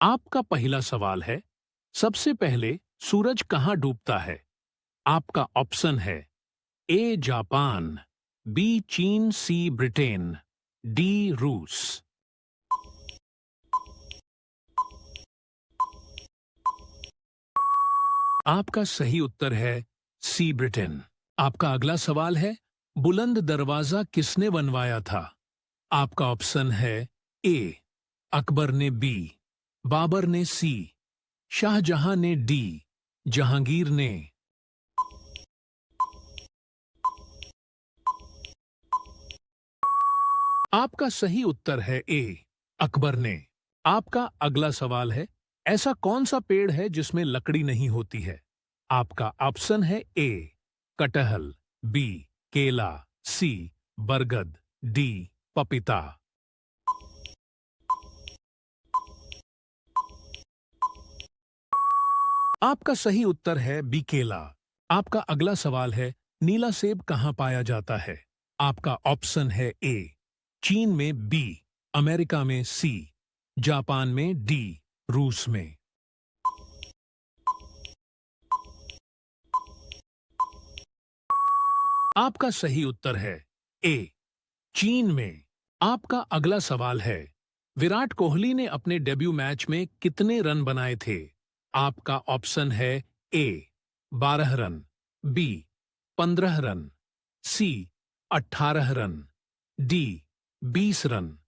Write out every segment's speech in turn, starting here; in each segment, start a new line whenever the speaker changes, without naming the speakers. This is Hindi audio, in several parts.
आपका पहला सवाल है, सबसे पहले सूरज कहाँ डूबता है? आपका ऑप्शन है ए जापान, बी चीन, सी ब्रिटेन, डी रूस। आपका सही उत्तर है सी ब्रिटेन। आपका अगला सवाल है, बुलंद दरवाजा किसने बनवाया था? आपका ऑप्शन है ए अकबर ने, बी बाबर ने, सी शाहजहां ने, डी जहांगीर ने। आपका सही उत्तर है ए अकबर ने। आपका अगला सवाल है, ऐसा कौन सा पेड़ है जिसमें लकड़ी नहीं होती है? आपका ऑप्शन है ए कटहल, बी केला, सी बरगद, डी पपीता। आपका सही उत्तर है बी केला। आपका अगला सवाल है, नीला सेब कहाँ पाया जाता है? आपका ऑप्शन है ए चीन में, बी अमेरिका में, सी जापान में, डी रूस में। आपका सही उत्तर है ए चीन में। आपका अगला सवाल है, विराट कोहली ने अपने डेब्यू मैच में कितने रन बनाए थे? आपका ऑप्शन है ए 12 रन, बी 15 रन, सी 18 रन, डी 20 रन।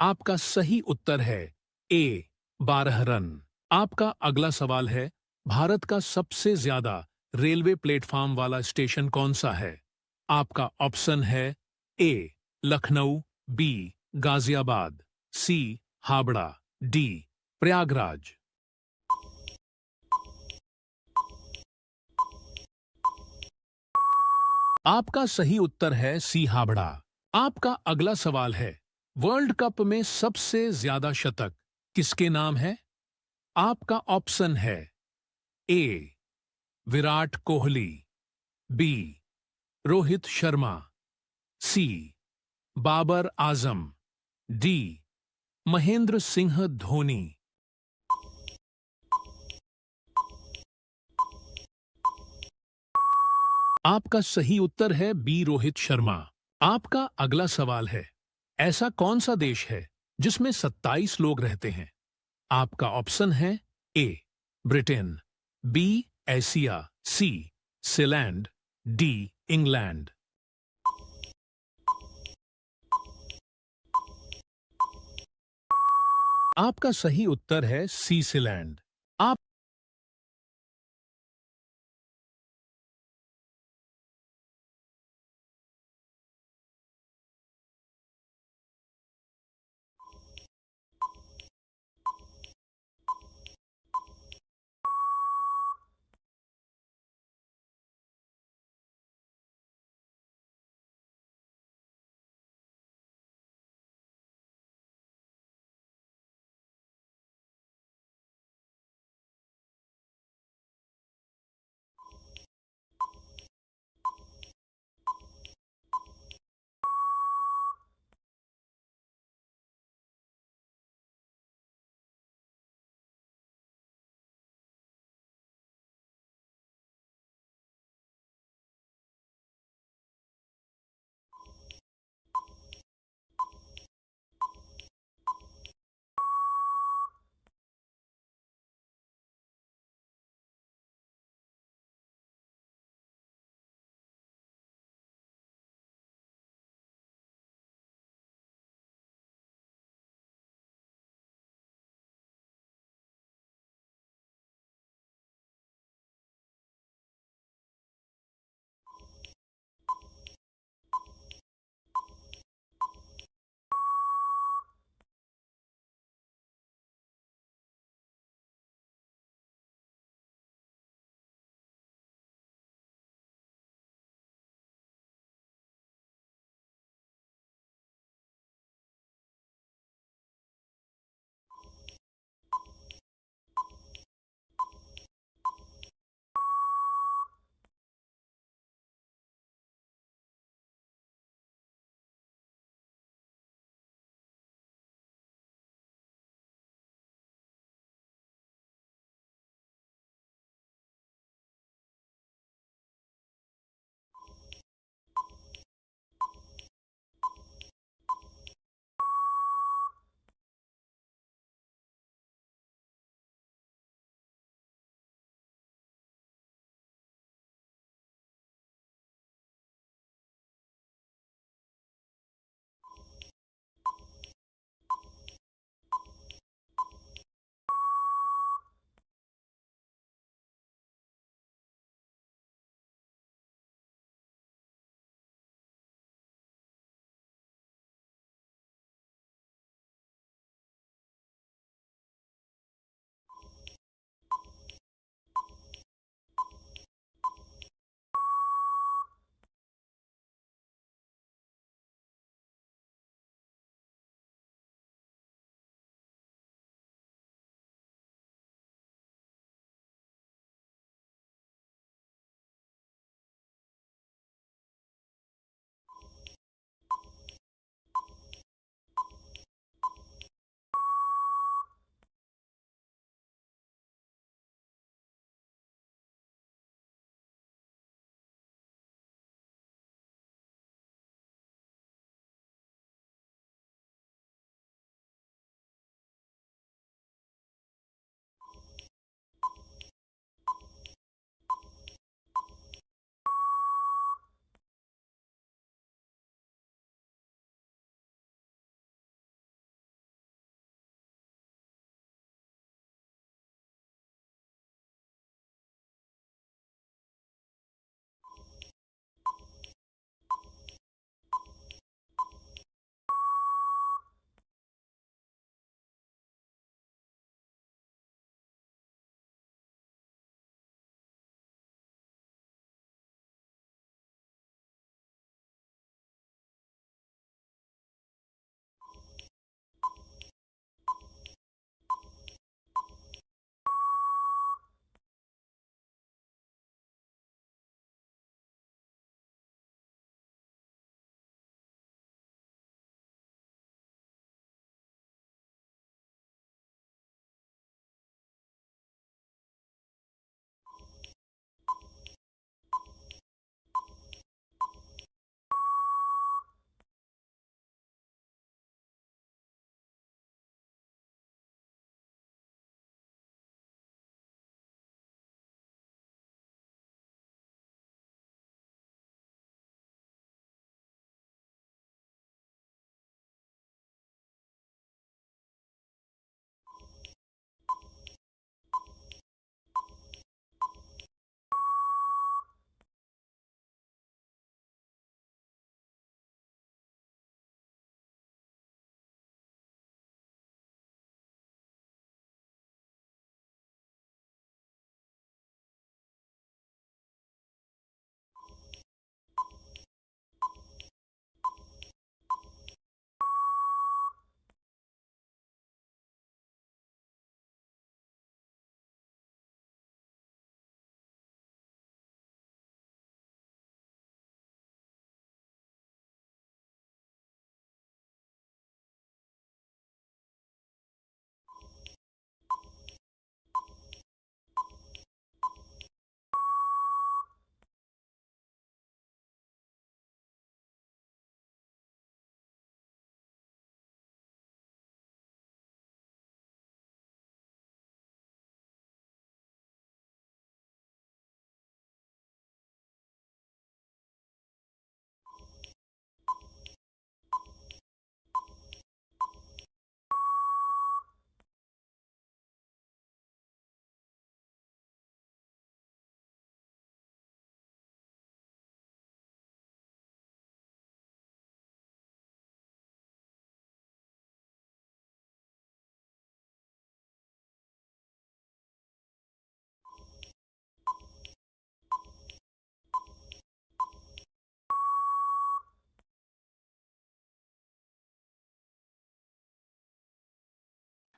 आपका सही उत्तर है ए 12 रन। आपका अगला सवाल है, भारत का सबसे ज्यादा रेलवे प्लेटफॉर्म वाला स्टेशन कौन सा है? आपका ऑप्शन है ए लखनऊ, बी गाजियाबाद, सी हावड़ा, डी प्रयागराज। आपका सही उत्तर है सी हावड़ा। आपका अगला सवाल है, वर्ल्ड कप में सबसे ज्यादा शतक किसके नाम है? आपका ऑप्शन है ए विराट कोहली, बी रोहित शर्मा, सी बाबर आजम, डी महेंद्र सिंह धोनी। आपका सही उत्तर है बी रोहित शर्मा। आपका अगला सवाल है, ऐसा कौन सा देश है जिसमें 27 लोग रहते हैं? आपका ऑप्शन है ए ब्रिटेन, बी एशिया, सी सीलैंड, डी इंग्लैंड। आपका सही उत्तर है सी सीलैंड। आप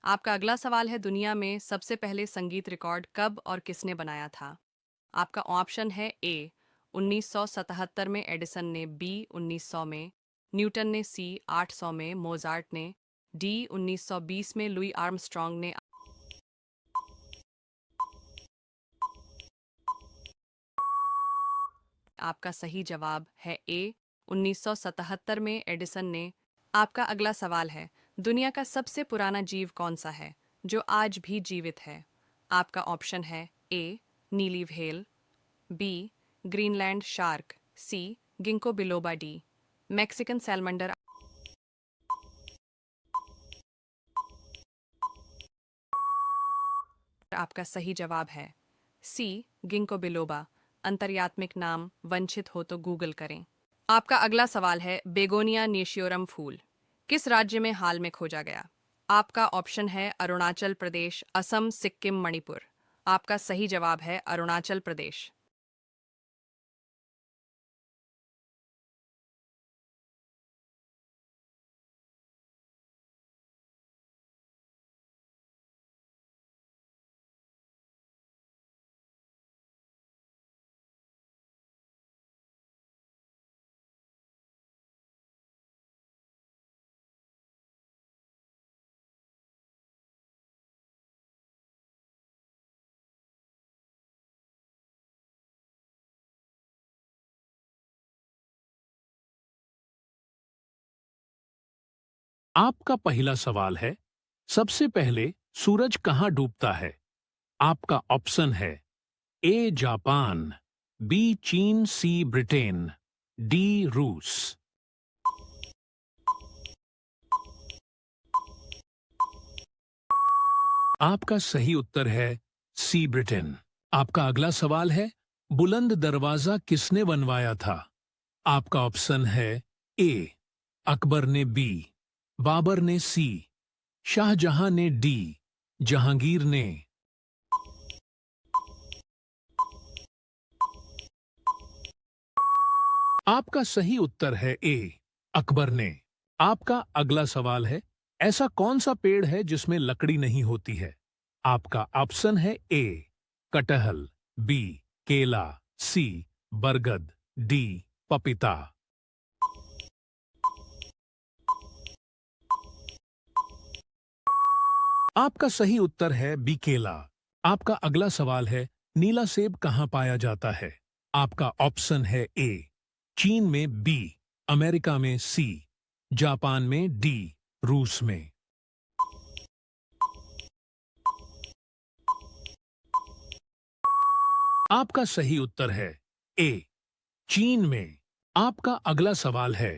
आपका अगला सवाल है, दुनिया में सबसे पहले संगीत रिकॉर्ड कब और किसने बनाया था? आपका ऑप्शन है ए 1977 में एडिसन ने, बी 1900 में न्यूटन ने, सी 800 में मोजार्ट ने, डी 1920 में लुई आर्मस्ट्रॉन्ग ने। आपका सही जवाब है ए 1977 में एडिसन ने। आपका अगला सवाल है, दुनिया का सबसे पुराना जीव कौन सा है जो आज भी जीवित है? आपका ऑप्शन है ए नीली व्हेल, बी ग्रीनलैंड शार्क, सी गिंको बिलोबा, डी मैक्सिकन सैलमंडर। आपका सही जवाब है सी गिंको बिलोबा। अंतर्यात्मिक नाम वंचित हो तो गूगल करें। आपका अगला सवाल है, बेगोनिया नेशियोरम फूल किस राज्य में हाल में खोजा गया? आपका ऑप्शन है अरुणाचल प्रदेश, असम, सिक्किम, मणिपुर। आपका सही जवाब है अरुणाचल प्रदेश।
आपका पहला सवाल है, सबसे पहले सूरज कहाँ डूबता है? आपका ऑप्शन है ए जापान, बी चीन, सी ब्रिटेन, डी रूस। आपका सही उत्तर है सी ब्रिटेन। आपका अगला सवाल है, बुलंद दरवाजा किसने बनवाया था? आपका ऑप्शन है ए अकबर ने, बी बाबर ने, सी शाहजहां ने, डी जहांगीर ने। आपका सही उत्तर है ए अकबर ने। आपका अगला सवाल है, ऐसा कौन सा पेड़ है जिसमें लकड़ी नहीं होती है? आपका ऑप्शन है ए कटहल, बी केला, सी बरगद, डी पपीता। आपका सही उत्तर है बी केला। आपका अगला सवाल है, नीला सेब कहाँ पाया जाता है? आपका ऑप्शन है ए चीन में, बी अमेरिका में, सी जापान में, डी रूस में। आपका सही उत्तर है ए चीन में। आपका अगला सवाल है,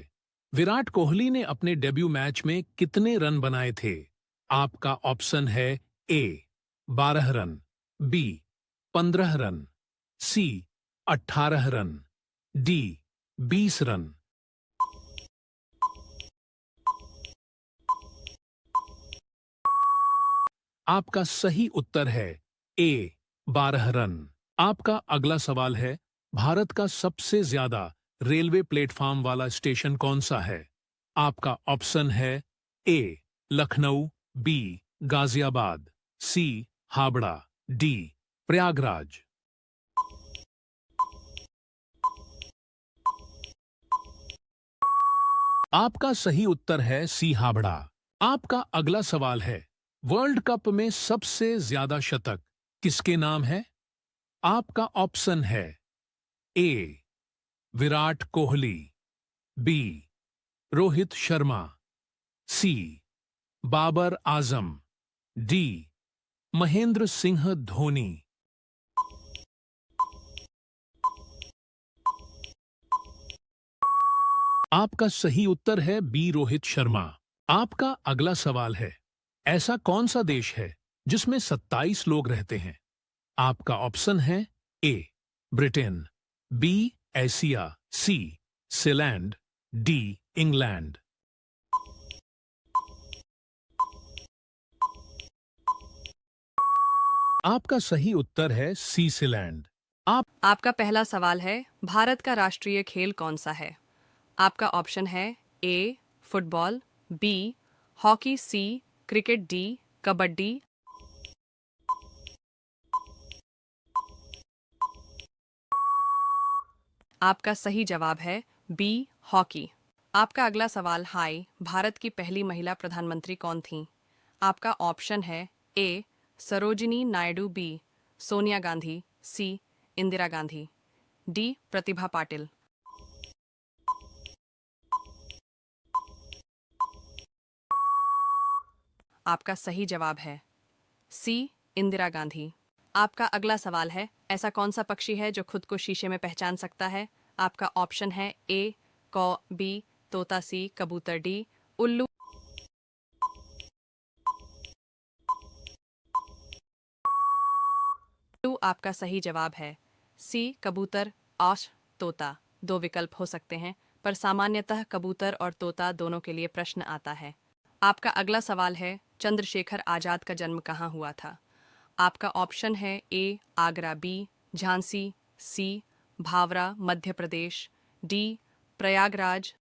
विराट कोहली ने अपने डेब्यू मैच में कितने रन बनाए थे? आपका ऑप्शन है ए 12 रन, बी 15 रन, सी 18 रन, डी 20 रन। आपका सही उत्तर है ए 12 रन। आपका अगला सवाल है, भारत का सबसे ज्यादा रेलवे प्लेटफॉर्म वाला स्टेशन कौन सा है? आपका ऑप्शन है ए लखनऊ, बी गाजियाबाद, सी हावड़ा, डी प्रयागराज। आपका सही उत्तर है सी हावड़ा। आपका अगला सवाल है, वर्ल्ड कप में सबसे ज्यादा शतक किसके नाम है? आपका ऑप्शन है ए विराट कोहली, बी रोहित शर्मा, सी बाबर आजम, डी महेंद्र सिंह धोनी। आपका सही उत्तर है बी रोहित शर्मा। आपका अगला सवाल है, ऐसा कौन सा देश है जिसमें 27 लोग रहते हैं? आपका ऑप्शन है ए ब्रिटेन, बी एशिया, सी सीलैंड, डी इंग्लैंड। आपका सही उत्तर है सी सीलैंड।
आपका पहला सवाल है, भारत का राष्ट्रीय खेल कौन सा है? आपका ऑप्शन है ए फुटबॉल, बी हॉकी, सी क्रिकेट, डी कबड्डी। आपका सही जवाब है बी, हॉकी। आपका अगला सवाल, हाय, भारत की पहली महिला प्रधानमंत्री कौन थी? आपका ऑप्शन है ए, सरोजिनी नायडू, बी, सोनिया गांधी, सी, इंदिरा गांधी, डी, प्रतिभा पाटिल। आपका सही जवाब है सी, इंदिरा गांधी। आपका अगला सवाल है, ऐसा कौन सा पक्षी है जो खुद को शीशे में पहचान सकता है? आपका ऑप्शन है ए, कौ, बी, तोता, सी, कबूतर, डी, उल्लू। आपका सही जवाब है सी, कबूतर, और तोता। दो विकल्प हो सकते हैं, पर सामान्यतः कबूतर और तोता दोनों के लिए प्रश्न आता है। आपका अगला सवाल है, चंद्रशेखर आजाद का जन्म कहाँ हुआ था? आपका ऑप्शन है ए, आगरा, बी, झांसी, सी, भावरा, मध्य प्रदेश, डी, प्रयागराज।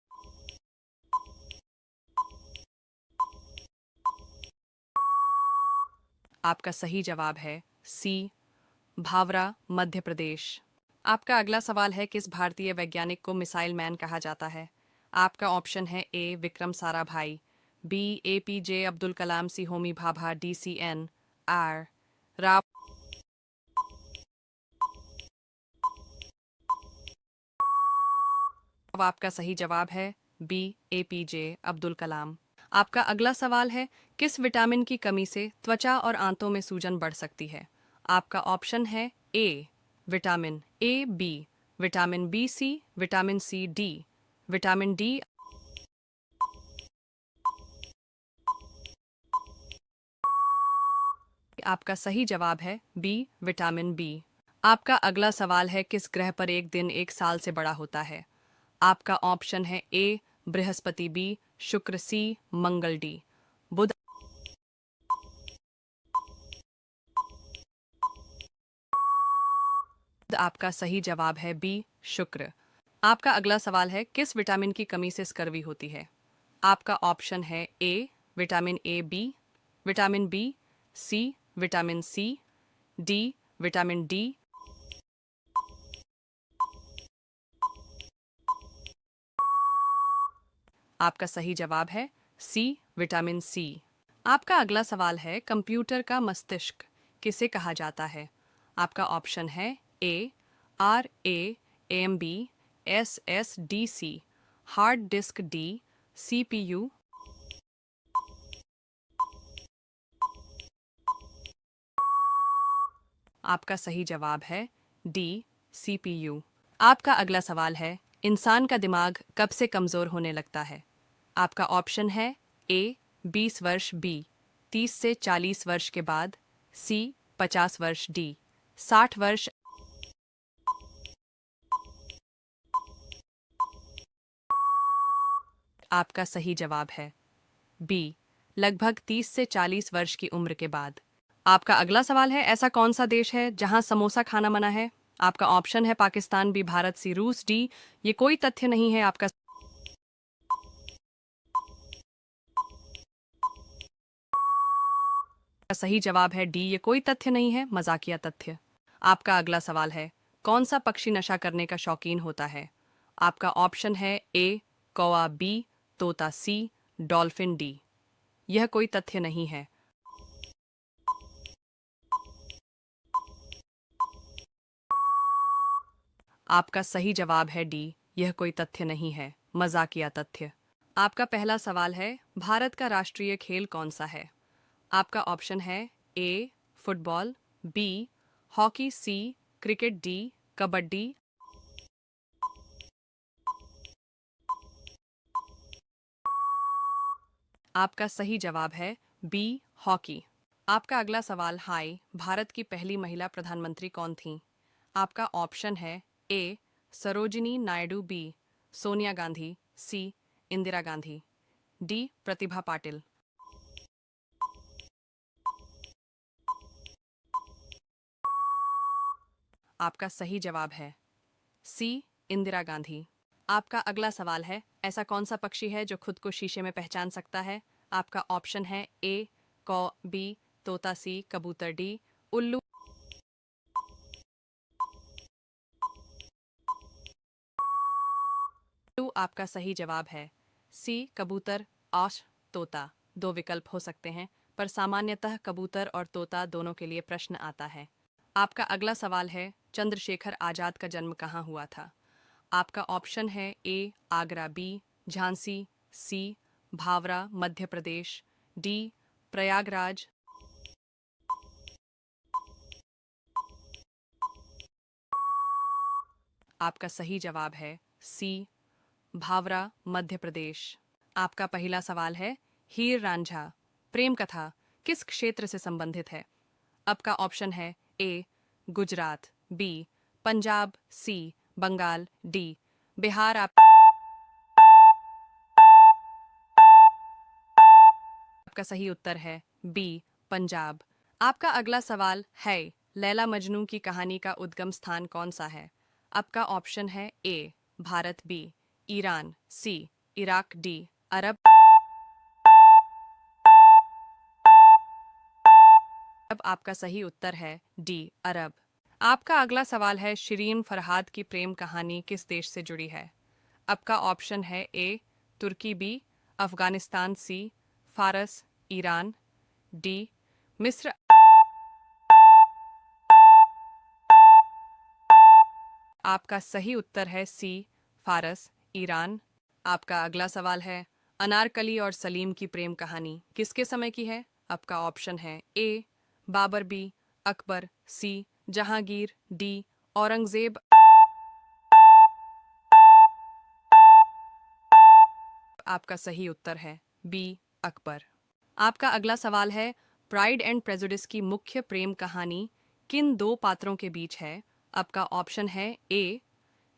आपका सही जवाब है सी, भावरा, मध्य प्रदेश। आपका अगला सवाल है, किस भारतीय वैज्ञानिक को मिसाइल मैन कहा जाता है? आपका ऑप्शन है A, Vikram Sarabhai, B, APJ Abdul Kalam, C, Homi Bhabha, D, CN R Rao. अब आपका सही जवाब है बी, APJ अब्दुल कलाम। आपका अगला सवाल है, किस विटामिन की कमी से त्वचा और आंतों में सूजन बढ़ सकती है? आपका ऑप्शन है A, vitamin A, B, vitamin B, C, vitamin C, D, vitamin D. आपका सही जवाब है बी, विटामिन बी। आपका अगला सवाल है, किस ग्रह पर एक दिन एक साल से बड़ा होता है? आपका ऑप्शन है ए, बृहस्पति, बी, शुक्र, सी, मंगल, डी, बुध। आपका सही जवाब है बी, शुक्र। आपका अगला सवाल है, किस विटामिन की कमी से स्कर्वी होती है? आपका ऑप्शन है A, vitamin A, B, vitamin B, C, vitamin C, D, vitamin D. आपका सही जवाब है सी, विटामिन सी। आपका अगला सवाल है, कंप्यूटर का मस्तिष्क किसे कहा जाता है? आपका ऑप्शन है ए, RAM, SSDC, hard disk, D, CPU। आपका सही जवाब है डी, CPU। आपका अगला सवाल है, इंसान का दिमाग कब से कमजोर होने लगता है? आपका ऑप्शन है ए, 20 वर्ष, बी, 30 से 40 वर्ष के बाद, सी, 50 वर्ष, डी, 60 वर्ष। आपका सही जवाब है बी, लगभग 30 से 40 वर्ष की उम्र के बाद। आपका अगला सवाल है, ऐसा कौन सा देश है जहां समोसा खाना मना है? आपका ऑप्शन है पाकिस्तान, बी, भारत, सी, रूस, डी, ये कोई तथ्य नहीं है। आपका सही जवाब है डी, ये कोई तथ्य नहीं है, मजाकिया तथ्य। आपका अगला सवाल है, कौन सा पक्षी नशा करने का शौकीन होता है? आपका ऑप्शन है ए, कौआ, बी, तोता, सी, डॉल्फिन, डी, यह कोई तथ्य नहीं है। आपका सही जवाब है डी, यह कोई तथ्य नहीं है, मजाकिया तथ्य। आपका पहला सवाल है, भारत का राष्ट्रीय खेल कौन सा है? आपका ऑप्शन है ए, फुटबॉल, बी, हॉकी, सी, क्रिकेट, डी, कबड्डी। आपका सही जवाब है बी, हॉकी। आपका अगला सवाल, हाय, भारत की पहली महिला प्रधानमंत्री कौन थी? आपका ऑप्शन है ए, सरोजिनी नायडू, बी, सोनिया गांधी, सी, इंदिरा गांधी, डी, प्रतिभा पाटिल। आपका सही जवाब है सी, इंदिरा गांधी। आपका अगला सवाल है, ऐसा कौन सा पक्षी है जो खुद को शीशे में पहचान सकता है? आपका ऑप्शन है ए, कौ बी तोता सी कबूतर डी उल्लू आपका सही जवाब है सी कबूतर और तोता। दो विकल्प हो सकते हैं पर सामान्यतः कबूतर और तोता दोनों के लिए प्रश्न आता है। आपका अगला सवाल है चंद्रशेखर आजाद का जन्म कहाँ हुआ था। आपका ऑप्शन है ए आगरा, बी झांसी, सी भावरा मध्य प्रदेश, डी प्रयागराज। आपका सही जवाब है सी भावरा मध्य प्रदेश। आपका पहला सवाल है हीर रांझा प्रेम कथा किस क्षेत्र से संबंधित है। आपका ऑप्शन है ए गुजरात, बी पंजाब, सी बंगाल, डी बिहार। आपका सही उत्तर है बी पंजाब। आपका अगला सवाल है लैला मजनू की कहानी का उद्गम स्थान कौन सा है। आपका ऑप्शन है ए भारत, बी ईरान, सी इराक, डी अरब। अब आपका सही उत्तर है डी अरब। आपका अगला सवाल है शिरीन फरहाद की प्रेम कहानी किस देश से जुड़ी है। आपका ऑप्शन है ए तुर्की, बी अफगानिस्तान, सी फारस, ईरान, डी मिस्र। आपका सही उत्तर है सी फारस, ईरान। आपका अगला सवाल है अनारकली और सलीम की प्रेम कहानी किसके समय की है। आपका ऑप्शन है ए बाबर, बी अकबर, सी जहांगीर, डी औरंगजेब। आपका सही उत्तर है बी अकबर। आपका अगला सवाल है प्राइड एंड प्रेजुडिस की मुख्य प्रेम कहानी किन दो पात्रों के बीच है। आपका ऑप्शन है ए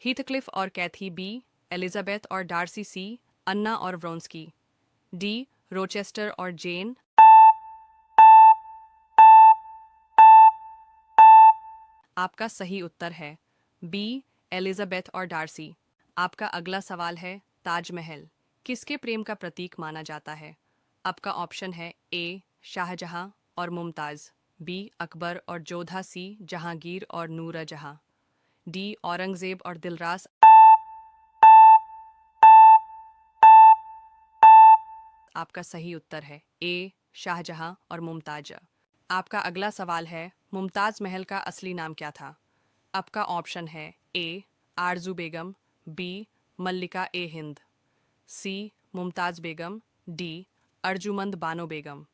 हीथक्लिफ और कैथी, बी एलिजाबेथ और डार्सी, सी अन्ना और व्रोंस्की, डी रोचेस्टर और जेन। आपका सही उत्तर है बी एलिजाबेथ और डार्सी। आपका अगला सवाल है ताजमहल किसके प्रेम का प्रतीक माना जाता है। आपका ऑप्शन है ए शाहजहां और मुमताज, बी अकबर और जोधा, सी जहांगीर और नूरजहां, डी औरंगजेब और दिलरास। आपका सही उत्तर है ए शाहजहां और मुमताज। आपका अगला सवाल है मुमताज महल का असली नाम क्या था। आपका ऑप्शन है ए आरजू बेगम, बी मल्लिका ए हिंद, सी मुमताज बेगम, डी अर्जुमंद बानो बेगम।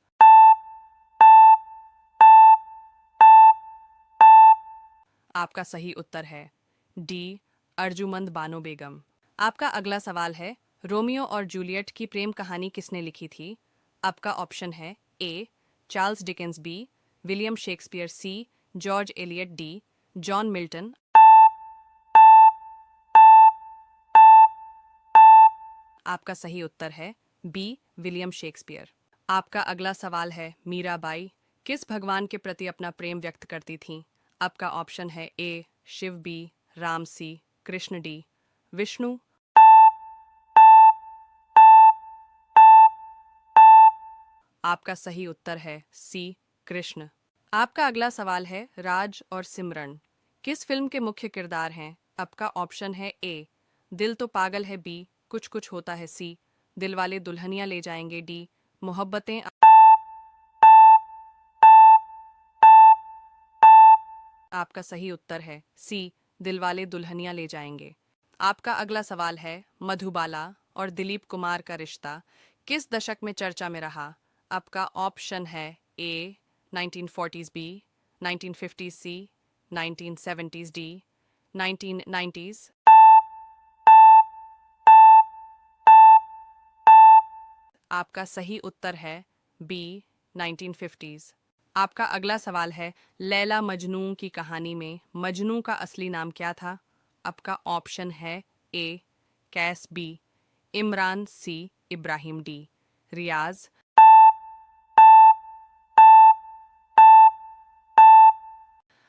आपका सही उत्तर है डी अर्जुमंद बानो बेगम। आपका अगला सवाल है रोमियो और जूलियट की प्रेम कहानी किसने लिखी थी। आपका ऑप्शन है A Charles Dickens, B William Shakespeare, C George Eliot, D John Milton. आपका सही उत्तर है बी विलियम शेक्सपियर। आपका अगला सवाल है मीराबाई किस भगवान के प्रति अपना प्रेम व्यक्त करती थीं। आपका ऑप्शन है ए शिव, बी राम, सी कृष्ण, डी विष्णु। आपका सही उत्तर है सी कृष्ण। आपका अगला सवाल है राज और सिमरन किस फिल्म के मुख्य किरदार हैं। आपका ऑप्शन है ए दिल तो पागल है, बी कुछ कुछ होता है, सी दिलवाले दुल्हनिया ले जाएंगे, डी मोहब्बतें। आपका सही उत्तर है सी दिलवाले दुल्हनिया ले जाएंगे। आपका अगला सवाल है मधुबाला और दिलीप कुमार का रिश्ता किस दशक में चर्चा में रहा। आपका ऑप्शन है ए 1940s, बी 1950s, सी 1970s, डी 1990s। आपका सही उत्तर है बी 1950s। आपका अगला सवाल है लैला मजनू की कहानी में मजनू का असली नाम क्या था। आपका ऑप्शन है ए कैस, बी इमरान, सी इब्राहिम, डी रियाज।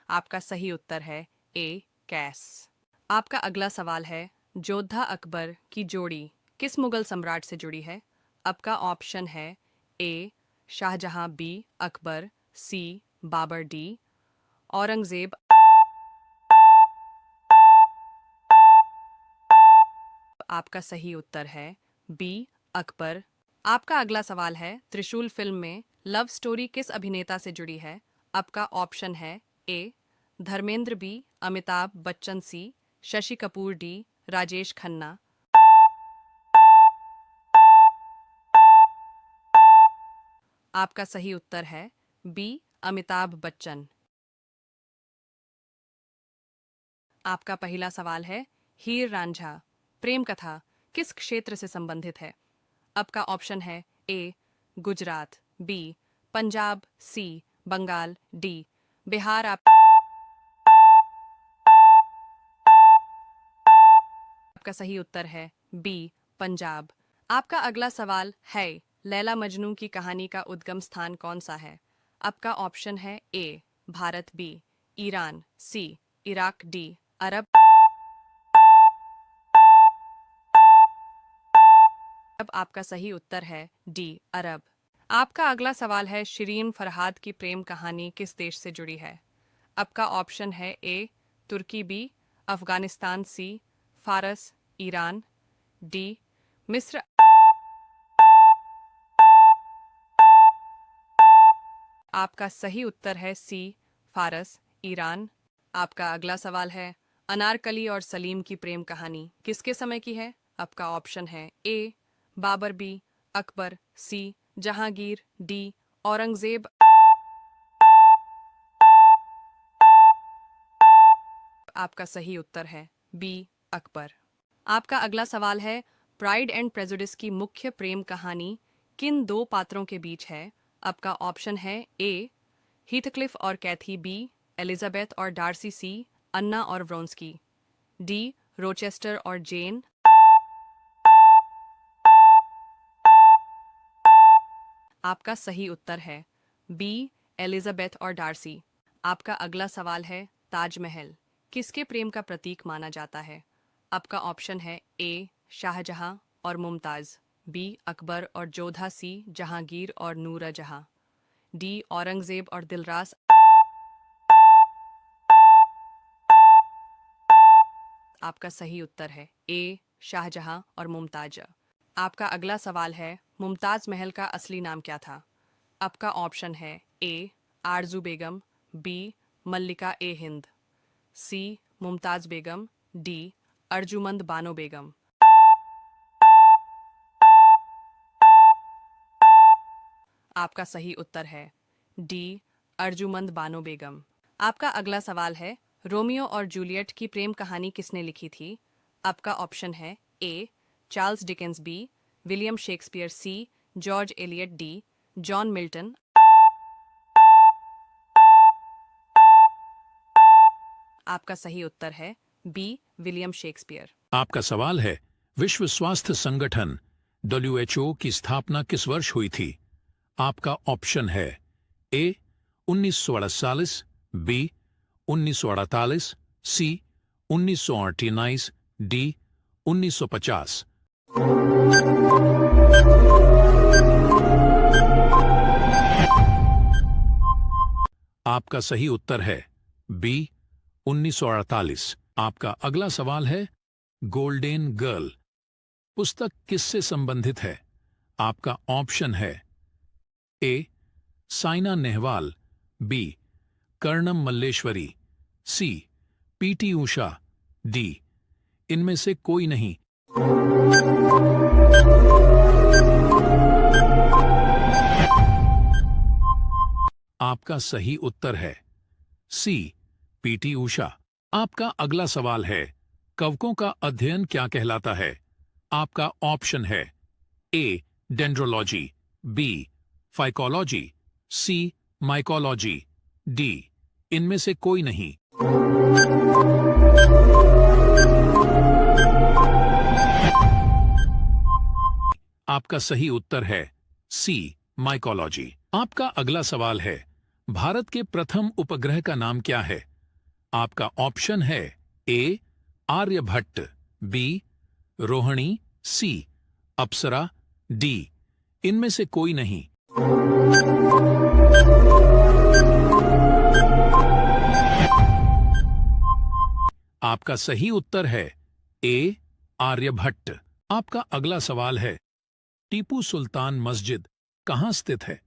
आपका सही उत्तर है ए कैस। आपका अगला सवाल है जोधा अकबर की जोड़ी किस मुगल सम्राट से जुड़ी है। आपका ऑप्शन है ए शाहजहां, बी अकबर, सी बाबर, डी औरंगजेब। आपका सही उत्तर है बी अकबर। आपका अगला सवाल है, त्रिशूल फिल्म में लव स्टोरी किस अभिनेता से जुड़ी है? आपका ऑप्शन है ए धर्मेंद्र, बी अमिताभ बच्चन, सी शशि कपूर, डी राजेश खन्ना। आपका सही उत्तर है बी अमिताभ बच्चन। आपका पहला सवाल है, हीर रांझा प्रेम कथा किस क्षेत्र से संबंधित है? आपका ऑप्शन है ए गुजरात, बी पंजाब, सी बंगाल, डी बिहार। आपका सही उत्तर है बी पंजाब। आपका अगला सवाल है, लैला मजनू की कहानी का उद्गम स्थान कौन सा है? आपका ऑप्शन है ए भारत, बी ईरान, सी इराक, डी अरब। अब आपका सही उत्तर है डी अरब। आपका अगला सवाल है, शिरीन फरहाद की प्रेम कहानी किस देश से जुड़ी है? आपका ऑप्शन है ए तुर्की, बी अफगानिस्तान, सी फारस, ईरान, डी मिस्र। आपका सही उत्तर है सी फारस, ईरान। आपका अगला सवाल है, अनारकली और सलीम की प्रेम कहानी किसके समय की है? आपका ऑप्शन है ए बाबर, बी अकबर, सी जहांगीर, डी औरंगजेब। आपका सही उत्तर है बी अकबर। आपका अगला सवाल है, प्राइड एंड प्रेजुडिस की मुख्य प्रेम कहानी किन दो पात्रों के बीच है? आपका ऑप्शन है ए हीथक्लिफ और कैथी, बी एलिजाबेथ और डार्सी, सी अन्ना और व्रोंस्की, डी रोचेस्टर और जेन। आपका सही उत्तर है बी एलिजाबेथ और डार्सी। आपका अगला सवाल है, ताजमहल किसके प्रेम का प्रतीक माना जाता है? आपका ऑप्शन है ए शाहजहां और मुमताज, बी अकबर और जोधा, सी जहांगीर और नूरजहां, डी औरंगजेब और दिलरास। आपका सही उत्तर है ए शाहजहां और मुमताज। आपका अगला सवाल है, मुमताज महल का असली नाम क्या था? आपका ऑप्शन है ए आरजू बेगम, बी मल्लिका ए हिंद, सी मुमताज बेगम, डी अर्जुमंद बानो बेगम। आपका सही उत्तर है डी अर्जुमंद बानो बेगम। आपका अगला सवाल है, रोमियो और जूलियट की प्रेम कहानी किसने लिखी थी? आपका ऑप्शन है A Charles Dickens, B William Shakespeare, C George Eliot, D John Milton. आपका सही उत्तर है बी विलियम शेक्सपियर।
आपका सवाल है, विश्व स्वास्थ्य संगठन WHO की स्थापना किस वर्ष हुई थी? आपका ऑप्शन है ए 1948, बी 1948, सी 1948, डी 1950। आपका सही उत्तर है बी 1948। आपका अगला सवाल है, गोल्डन गर्ल पुस्तक किससे संबंधित है? आपका ऑप्शन है ए साइना नेहवाल, बी कर्णम मल्लेश्वरी, सी PT उषा, डी इनमें से कोई नहीं। आपका सही उत्तर है सी PT उषा। आपका अगला सवाल है, कवकों का अध्ययन क्या कहलाता है? आपका ऑप्शन है ए डेंड्रोलॉजी, बी फाइकोलॉजी, सी माइकोलॉजी, डी इनमें से कोई नहीं। आपका सही उत्तर है सी माइकोलॉजी। आपका अगला सवाल है, भारत के प्रथम उपग्रह का नाम क्या है? आपका ऑप्शन है ए आर्यभट्ट, बी रोहिणी, सी अप्सरा, डी इनमें से कोई नहीं। आपका सही उत्तर है ए आर्यभट्ट। आपका अगला सवाल है, टीपू सुल्तान मस्जिद कहाँ स्थित है?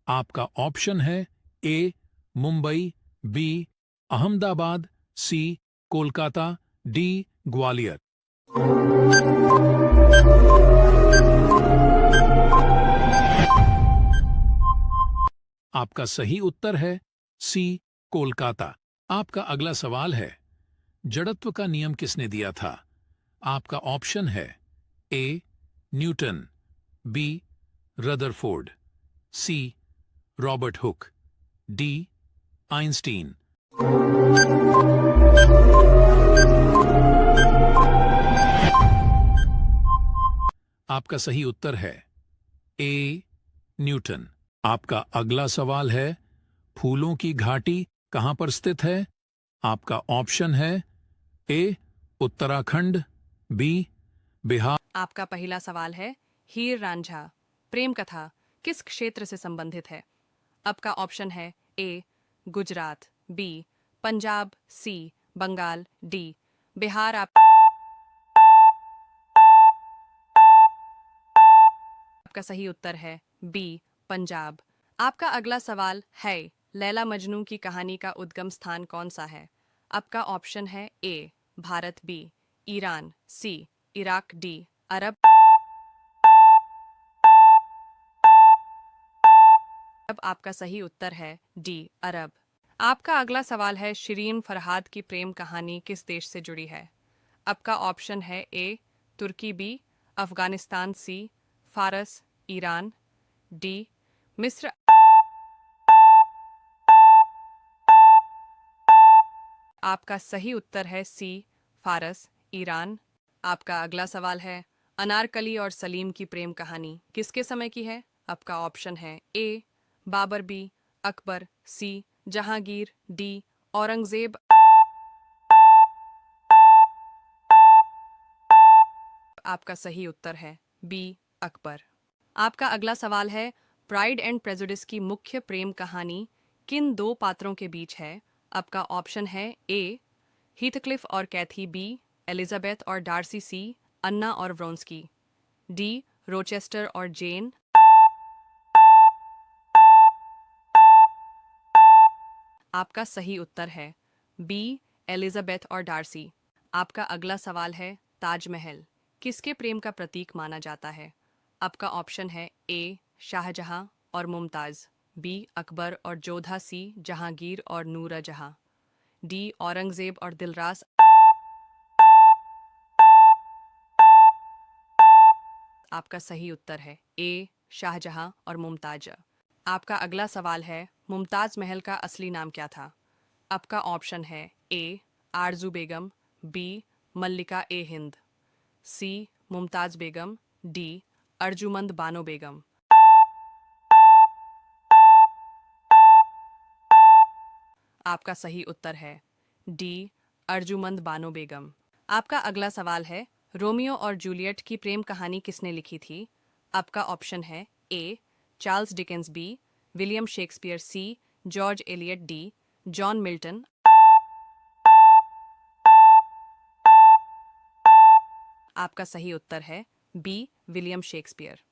आपका ऑप्शन है ए मुंबई, बी अहमदाबाद, सी कोलकाता, डी ग्वालियर। आपका सही उत्तर है सी कोलकाता। आपका अगला सवाल है, जड़त्व का नियम किसने दिया था? आपका ऑप्शन है A Newton, B Rutherford, C Robert Hooke, D Einstein. आपका सही उत्तर है ए न्यूटन। आपका अगला सवाल है, फूलों की घाटी कहां पर स्थित है? आपका ऑप्शन है ए उत्तराखंड, बी बिहार।
आपका पहला सवाल है, हीर रांझा प्रेम कथा किस क्षेत्र से संबंधित है? आपका ऑप्शन है ए गुजरात, बी पंजाब, सी बंगाल, डी बिहार। आपका सही उत्तर है बी पंजाब। आपका अगला सवाल है, लैला मजनू की कहानी का उद्गम स्थान कौन सा है? आपका ऑप्शन है ए भारत, बी ईरान, सी इराक, डी अरब। अब आपका सही उत्तर है डी अरब। आपका अगला सवाल है, शिरीन फरहाद की प्रेम कहानी किस देश से जुड़ी है? आपका ऑप्शन है ए तुर्की, बी अफगानिस्तान, सी फारस, ईरान, डी मिस्र। आपका सही उत्तर है सी फारस, ईरान। आपका अगला सवाल है, अनारकली और सलीम की प्रेम कहानी किसके समय की है? आपका ऑप्शन है ए बाबर, बी अकबर, सी जहांगीर, डी औरंगजेब। आपका सही उत्तर है बी अकबर। आपका अगला सवाल है, प्राइड एंड प्रेजुडिस की मुख्य प्रेम कहानी किन दो पात्रों के बीच है? आपका ऑप्शन है ए हीथक्लिफ और कैथी, बी एलिजाबेथ और डार्सी, सी अन्ना और व्रोंस्की, डी रोचेस्टर और जेन। आपका सही उत्तर है बी एलिजाबेथ और डार्सी। आपका अगला सवाल है, ताजमहल किसके प्रेम का प्रतीक माना जाता है? आपका ऑप्शन है ए शाहजहां और मुमताज, बी अकबर और जोधा, सी जहांगीर और नूरजहां, डी औरंगजेब और दिलरास। आपका सही उत्तर है ए शाहजहां और मुमताज। आपका अगला सवाल है, मुमताज महल का असली नाम क्या था? आपका ऑप्शन है ए आरजू बेगम, बी मल्लिका ए हिंद, सी मुमताज बेगम, डी अर्जुमंद बानो बेगम। आपका सही उत्तर है डी अर्जुमंद बानो बेगम। आपका अगला सवाल है, रोमियो और जूलियट की प्रेम कहानी किसने लिखी थी? आपका ऑप्शन है A Charles Dickens, B William Shakespeare, C George Eliot, D John Milton. आपका सही उत्तर है बी विलियम शेक्सपियर।